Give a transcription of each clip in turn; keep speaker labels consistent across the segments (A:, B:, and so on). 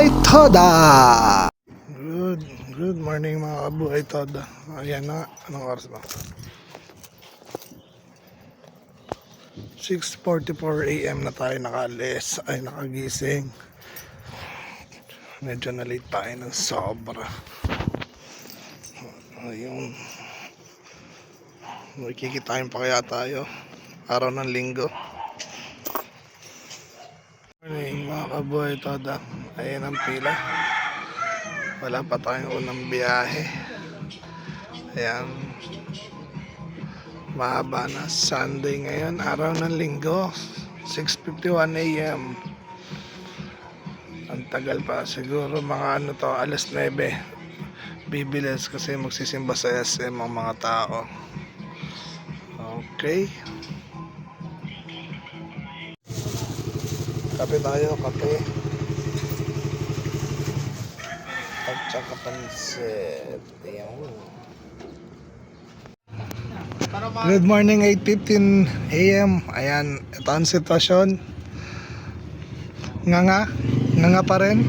A: Kabuhay Toda! Good morning mga Kabuhay Toda. Ayan na, anong oras ba? 6:44 AM na tayo nakalis, ay nakagising. Medyo na late tayo ng sobra. Ayun. Makikitain pa kaya tayo araw ng linggo. Morning mga Kabuhay Toda. Ayan ang pila. Wala pa tayong unang biyahe. Ayan. Mahaba na Sunday ngayon, araw ng linggo. 6:51 AM. Ang tagal pa. Siguro mga ano to, alas 9. Bibilis kasi magsisimba sa SM ang mga tao. Okay. Kape tayo, kape. At saka pansit. Ayan. Good morning, 8:15 AM. Ayan, ito ang sitwasyon. Nga pa rin.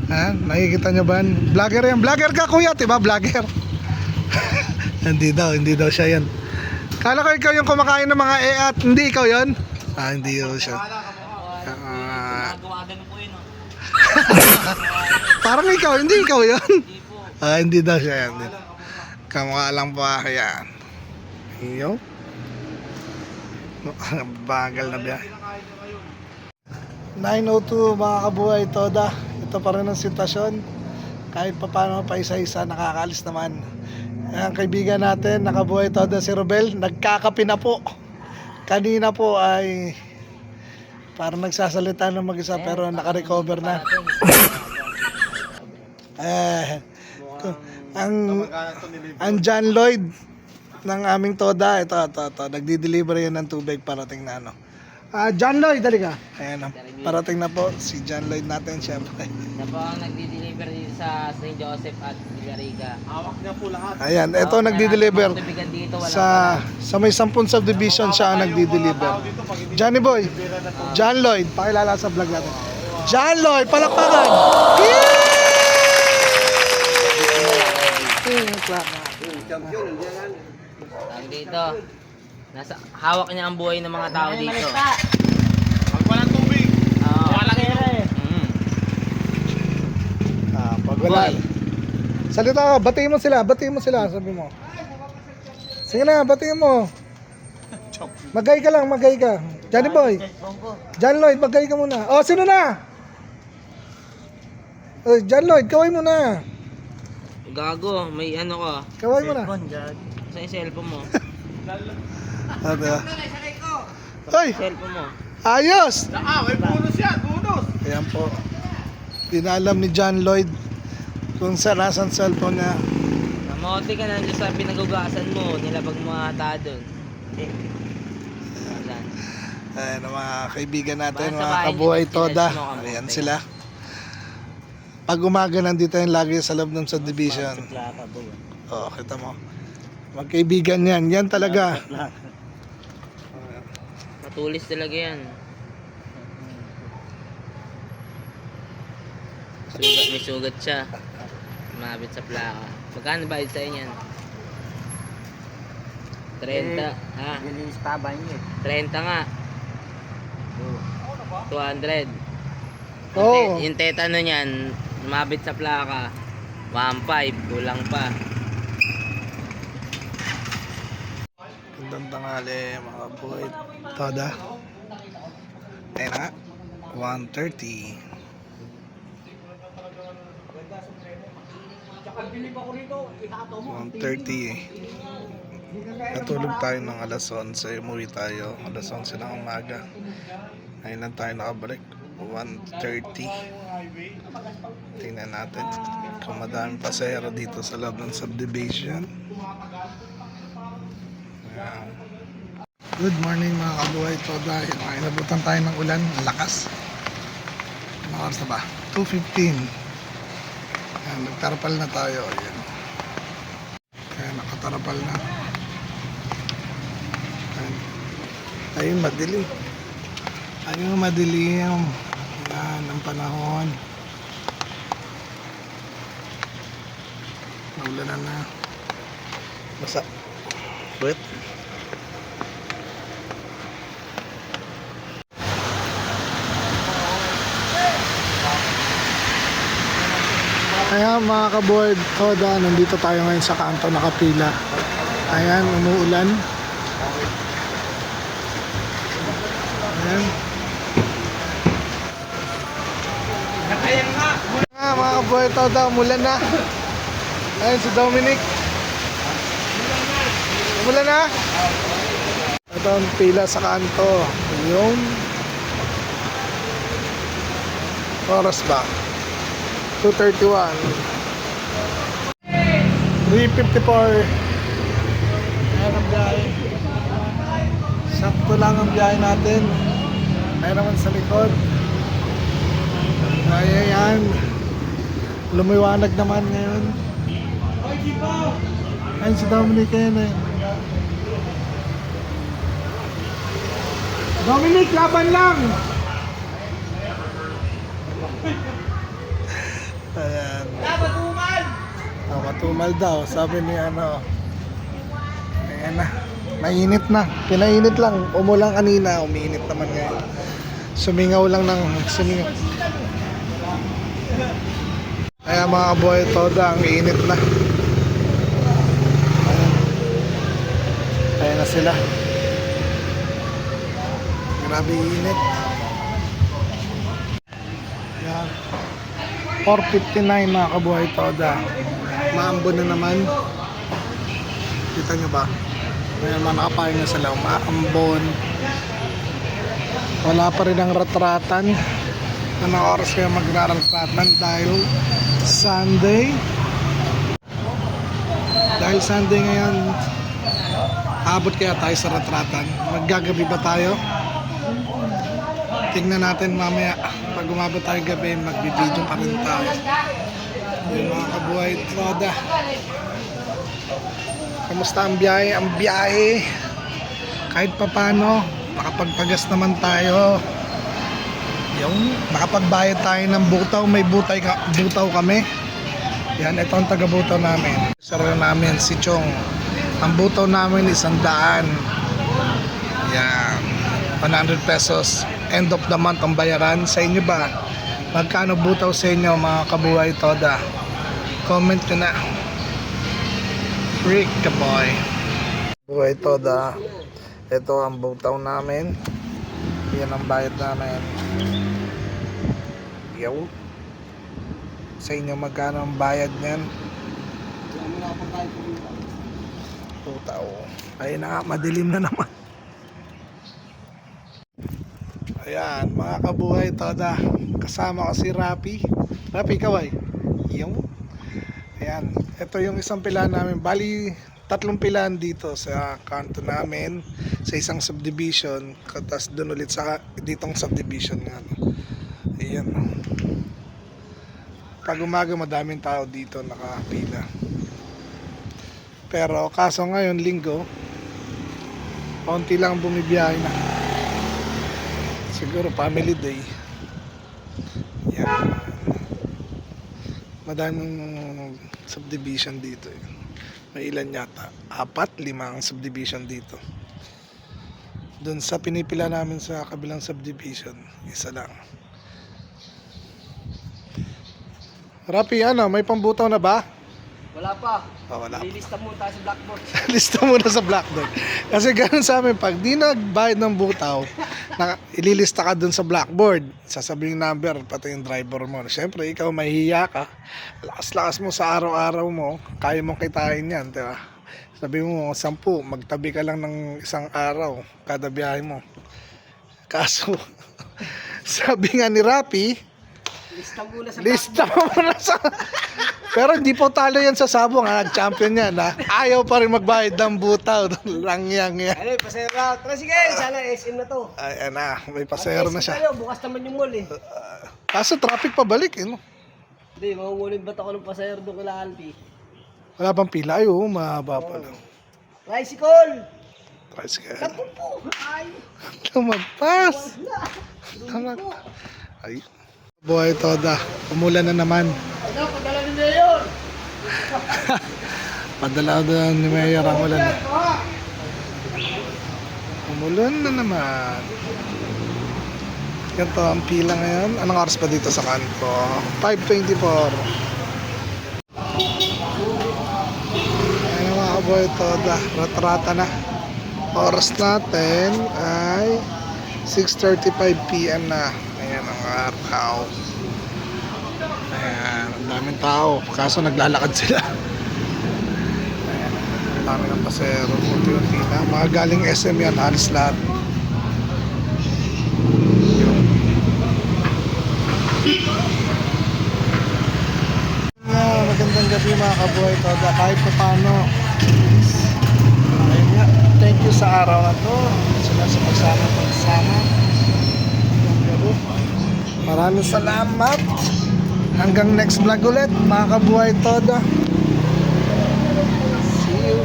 A: Ayan, nakikita nyo ba? Vlogger yan. Vlogger ka kuya, diba? Vlogger. hindi daw siya yan. Kala ko ikaw yung kumakain ng mga at hindi ikaw yon? Hindi daw siya. Parang ikaw, hindi ikaw yun. Hindi daw siya yan. Kamukha lang pa yan. Iyo. Bagal na biyahe. 9:02 mga Kabuhay Toda. Ito pa rin ang sitwasyon. Kahit pa paano pa isa-isa nakakaalis naman. Ang kaibigan natin nakabuhay Toda si Robel, nagkakape na po. Kanina po ay parang nagsasalita ng mag-isa pero naka-recover na. Ang John Lloyd ng aming Toda, ito, nagdi-deliver yan ng tubig parating na ano. John Lloyd, dali ka. Ayan, parating na po si John Lloyd natin, syempre.
B: Siya po ang nagdi-deliver dito sa St. Joseph at Villarica.
A: Hawak niya po lahat. Ayan, ito nagdi-deliver sa may 10 subdivision siya ang nagdi-deliver. Johnny Boy, John Lloyd, pakilala sa vlog natin. John Lloyd, palakpakan!
B: Ang dito, hawak niya ang buhay ng mga tao dito.
C: Pag walang tubig, walang inom.
A: Pag wala. Salita ka, batiin mo sila, sabi mo. Sige na, batiin mo. Magay ka. Johnny Boy. John Lloyd, magay ka muna. Sino na? John Lloyd, kaway mo na.
B: Gago, may ano ka.
A: Kaway mo na.
B: Sa cellphone mo.
A: Hoy,
B: Cellphone mo.
A: ayos!
C: May bonus yan, bonus!
A: Ayan po. Dinalam ni John Lloyd kung saan nasan cellphone niya.
B: Namote ka na dyan sa pinagugasan mo. Nilabag mo ata doon.
A: Ayan ang mga kaibigan natin,
B: Basta
A: mga
B: bahay
A: Kabuhay
B: niyo,
A: Toda.
B: sinesmo ka mo.
A: Ayan sila. Pag umaga nandito yung lagi sa loob ng subdivision. Kita mo. Magkaibigan yan. Yan talaga.
B: Matulis talaga yan. May sugat siya. Mabit sa plaka. Magkano ba sa inyan? 30.
C: Nilinis pa ba niyo?
B: 30 nga. 200.
A: Oo.
B: Yung tetano niyan, mabit sa plaka. 1.5, kulang pa.
A: Gandang tanghali mga Kabuhay Toda. Ayan na. 1:30. 1:30. Natulog tayo ng alas 11. Umuwi tayo alas 11 ng umaga. Ngayon lang tayo nakabalik. 1:30. Tingnan natin kung madaming pasahero dito sa loob ng subdivision. Ayan. Good morning mga Kabuhay Toda. Inabutan tayo ng ulan. Ang lakas. Ano oras na ba? 2:15. Ayan, nagtarapal na tayo. Ayan. Kaya nakatarapal na. Ayun, madilim. Ayun, madilim. Yan, ang panahon. Naulanan na. Basa. Wait. Ayan mga kaboy, Toda, nandito tayo ngayon sa kanto nakapila. Ayan, umuulan. Ayan. Mga kaboy, Toda, umulan na. Ayan si Dominic. Umulan na. Ito ang pila sa kanto. Yung oras ba? 2:31. 3:54. Ayan ang biyahe. Sakto lang ang biyahe natin. Ayan naman sa likod. Ayan. Lumiwanag naman ngayon. Ayan si Dominic yan eh. Dominic, laban lang! Ayan. Matumal daw, sabi ni ano. Ayan na. Mainit na. Pinainit lang. Umulang kanina, umiinit naman ngayon. Sumingaw lang ng sumingaw. Ayan mga kaboy, Toda, ang init na. Ayan na sila. Grabe init. Ayan. 4:59 mga kabuhay Toda. Maambon na naman. Kita nyo ba? Ngayon mga nakapahin na sila. Maambon. Wala pa rin ang ratratan. Anong oras kayo magraratratan dahil Sunday. Dahil Sunday ngayon, abot kaya tayo sa ratratan. Maggagabi ba tayo? Tingnan natin mamaya. Pag umabot tayo gabi, magbibideo pa rin tayo. Yung mga kabuhay Toda. Kamusta ang biyahe? Ang biyahe. Kahit papano, nakapagpagas naman tayo. Yung nakapagbayad tayo ng butaw. May butaw kami. Yan, ito ang taga-butaw namin. Saro namin, si Chong. Ang butaw namin 100. Yan. 100 pesos. End of the month ang bayaran. Sa inyo ba? Magkano butaw sa inyo mga kabuhay Toda? Comment nyo na. Rick the boy. Buhay Toda. Ito ang butaw namin. Yan ang bayad namin. Yo. Sa inyo magkano ang bayad niyan? Butaw. Ayun na nga, madilim na naman. Ayan, mga kabuhay Toda. Kasama ko si Rapi. Rapi, kaway. Yung. Ayan, ito yung isang pilahan namin. Bali, 3 pilahan dito sa kanto namin. Sa isang subdivision. Tapos doon ulit sa ditong subdivision nga. Ayan. Pag umaga madaming tao dito nakapila. Pero kaso ngayon, linggo, konti lang bumibiyahe na. Siguro family day. Yan. Madaming subdivision dito. May ilan yata? 4, 5 ang subdivision dito. Doon sa pinipila namin sa kabilang subdivision, isa lang. Rapi, ano? May pambutaw na ba?
C: Wala pa.
A: Oh, wala.
C: Lilista muna tayo sa blackboard.
A: Lista muna sa blackboard. Kasi ganun sa amin, pag di nagbayad ng butaw, ililista ka dun sa blackboard. Sasabihin number, pati yung driver mo. Siyempre, ikaw mahihiya ka. Lakas-lakas mo sa araw-araw mo, kaya mong kitain yan, di ba? Sabi mo, 10, magtabi ka lang ng isang araw, kada biyahe mo. Kaso, sabi nga ni Rapi, lista mo muna sa... Pero hindi po talo yan sa sabong, ha? Champion yan, ha? Ayaw pa rin magbayad ng butaw. Langyang yan.
C: Ano, pasera. Tara, sige, sana SM na to.
A: Ayan na, may pasero na siya.
C: Tayo, bukas naman yung mall eh.
A: Kaso traffic pabalik, eh, no?
C: Hindi, mangungulit ba't ako ng pasero doon kila Alpi?
A: Wala pang pila, ay, oh, mahaba pa lang.
C: Tricycle!
A: Tricycle.
C: Tapupo! Ay!
A: Lumagpas! Ay. Buhay Toda, umulan na naman.
C: Ano, padala ni Mayor!
A: Padala doon ni Mayor ang ulan. Umulan na naman. Ganito ang pila ngayon. Anong oras pa dito sa kanto? 5:24. Ayan mga kaboy, toda. Rat-rata na. Oras natin ay 6:35 PM na. Ayan ang araw. Ayan, ang daming tao. Kaso naglalakad sila. Ayan, ang dami ng pasero. Unti-unti na. Mga galing SM yan, halos lahat. Magandang gabi mga kabuhay toda. Kahit pa paano, ayun nga, thank you sa araw na to. Sila sa pagsama. Maraming salamat. Hanggang next vlog ulit mga kabuhay toda. See you.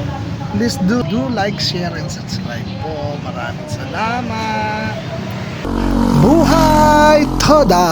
A: Please do like, share, and subscribe po. Maraming salamat. Buhay toda!